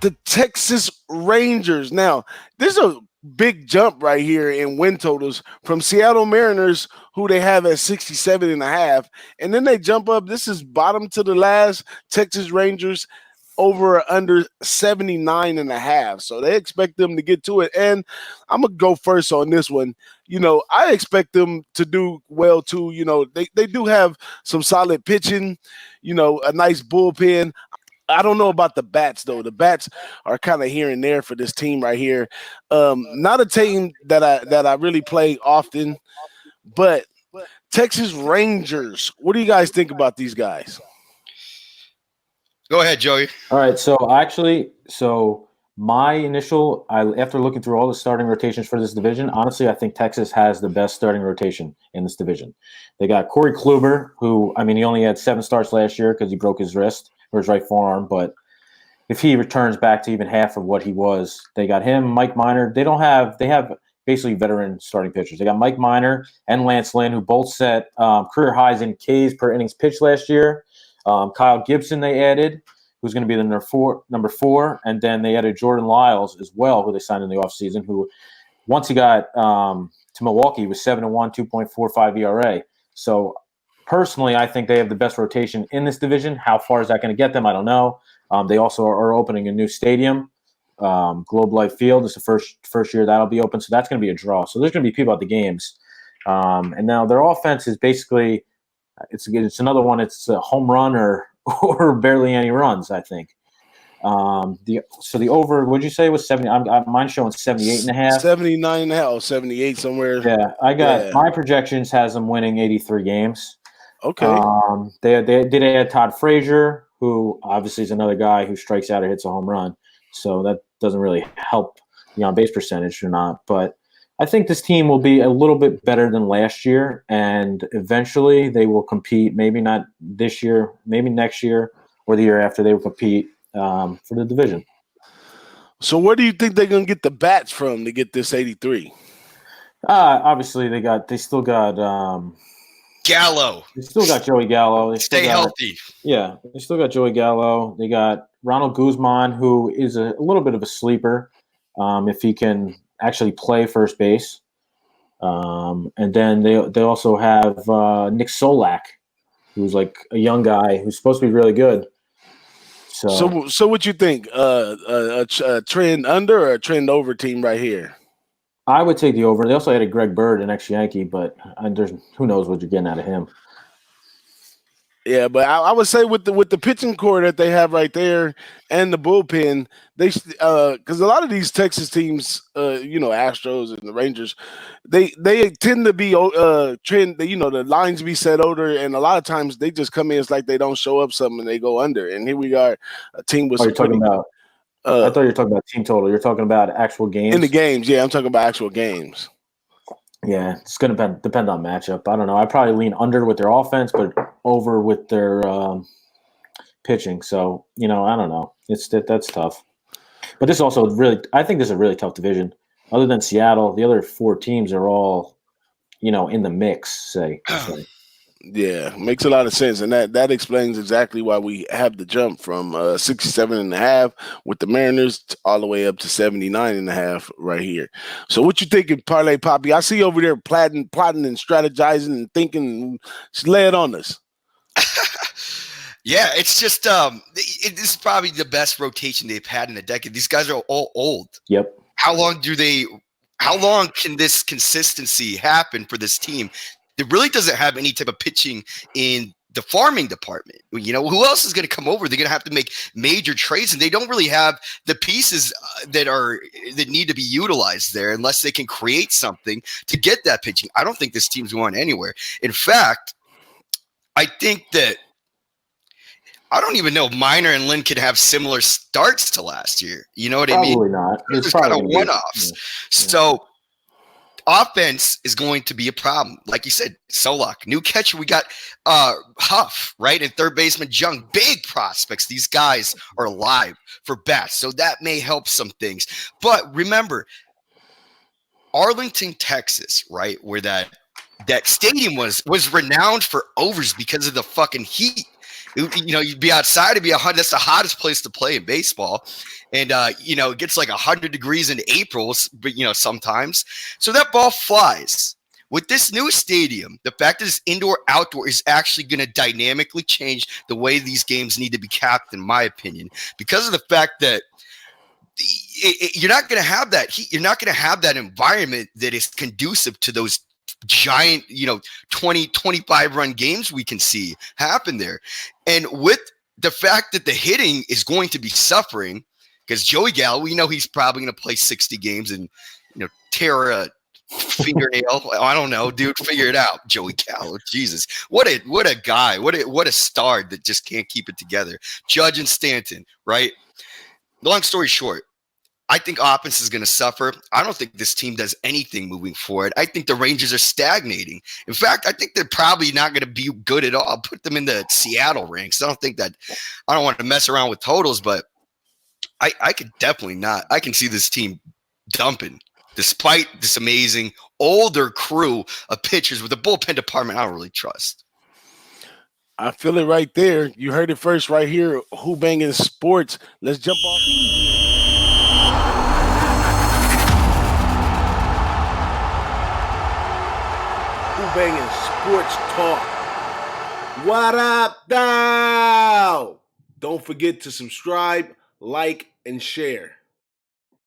the Texas Rangers. Now, there's a big jump right here in win totals from Seattle Mariners, who they have at 67.5. And then they jump up. This is bottom to the last. Texas Rangers over or under 79.5. So they expect them to get to it. And I'm going to go first on this one. I expect them to do well too. They do have some solid pitching, a nice bullpen. I don't know about the bats though. The bats are kind of here and there for this team right here. Not a team that I really play often, but Texas Rangers. What do you guys think about these guys? Go ahead, Joey. All right. So my initial, after looking through all the starting rotations for this division, honestly, I think Texas has the best starting rotation in this division. They got Corey Kluber, who, he only had 7 starts last year because he broke his wrist or his right forearm. But if he returns back to even half of what he was, they got him, Mike Minor. They have basically veteran starting pitchers. They got Mike Minor and Lance Lynn, who both set career highs in Ks per innings pitched last year. Kyle Gibson they added, who's going to be the number four. And then they added Jordan Lyles as well, who they signed in the offseason, who once he got to Milwaukee was 7-1, 2.45 ERA. So personally, I think they have the best rotation in this division. How far is that going to get them? I don't know. They also are opening a new stadium, Globe Life Field. It's the first year that'll be open. So that's going to be a draw. So there's going to be people at the games. And now their offense is basically – it's another one. It's a home run or barely any runs, I think. The over, what'd you say was 70? Mine's showing 78.5. 79.5 or 78 somewhere. Yeah, I got my projections has them winning 83 games. Okay. They did add Todd Frazier, who obviously is another guy who strikes out or hits a home run. So that doesn't really help the on base percentage or not, but I think this team will be a little bit better than last year, and eventually they will compete. Maybe not this year, maybe next year or the year after. They will compete for the division. So where do you think they're going to get the bats from to get this 83? Obviously, they still got Gallo. They still got Joey Gallo. Stay healthy. Yeah, they still got Joey Gallo. They got Ronald Guzman, who is a little bit of a sleeper if he can actually play first base. And then they also have Nick Solak, who's like a young guy who's supposed to be really good. So what you think? A trend under or a trend over team right here? I would take the over. They also added Greg Bird, an ex-Yankee, but who knows what you're getting out of him. Yeah, but I would say with the pitching core that they have right there and the bullpen, they because a lot of these Texas teams, Astros and the Rangers, they tend to be trend. The lines be set older, and a lot of times they just come in. It's like they don't show up something and they go under. And here we are, a team with. You're talking about. I thought you were talking about team total. You're talking about actual games. In the games, yeah, I'm talking about actual games. Yeah, it's going to depend on matchup. I don't know. I'd probably lean under with their offense, but over with their pitching. So, I don't know. That's tough. But this also I think this is a really tough division. Other than Seattle, the other 4 teams are all, in the mix, say. Yeah, makes a lot of sense, and that explains exactly why we have the jump from 67.5 with the Mariners all the way up to 79.5 right here. So, what you thinking, Parlay Poppy? I see you over there plotting and strategizing and thinking. Just lay it on us. Yeah, it's just this is probably the best rotation they've had in a decade. These guys are all old. Yep. How long can this consistency happen for this team? It really doesn't have any type of pitching in the farming department. Who else is going to come over? They're going to have to make major trades, and they don't really have the pieces that need to be utilized there unless they can create something to get that pitching. I don't think this team's going anywhere. In fact, I think that I don't even know if Minor and Lynn could have similar starts to last year. You know what I mean? Probably not. It's kind of one-offs. Yeah. So offense is going to be a problem. Like you said, Solak, new catcher. We got Huff, right? And third baseman Jung. Big prospects. These guys are alive for bats. So that may help some things. But remember, Arlington, Texas, right? Where that stadium was renowned for overs because of the fucking heat. You'd be outside, it'd be 100. That's the hottest place to play in baseball. And, it gets like 100 degrees in April, but, sometimes. So that ball flies. With this new stadium, the fact that it's indoor-outdoor is actually going to dynamically change the way these games need to be capped, in my opinion, because of the fact that you're not going to have that heat. You're not going to have that environment that is conducive to those giant, 20, 25-run games we can see happen there. And with the fact that the hitting is going to be suffering, because Joey Gallo, we know he's probably going to play 60 games and, tear a fingernail. I don't know, dude. Figure it out, Joey Gallo. Jesus, what a guy. What a star that just can't keep it together. Judge and Stanton, right? Long story short, I think offense is going to suffer. I don't think this team does anything moving forward. I think the Rangers are stagnating. In fact, I think they're probably not going to be good at all. I'll put them in the Seattle ranks. I don't want to mess around with totals, but I could definitely not. I can see this team dumping despite this amazing older crew of pitchers with a bullpen department I don't really trust. I feel it right there. You heard it first right here. Who-Bangin Sports. Let's jump off. Who-Bangin Sports Talk. What up, though? Don't forget to subscribe, like, and share.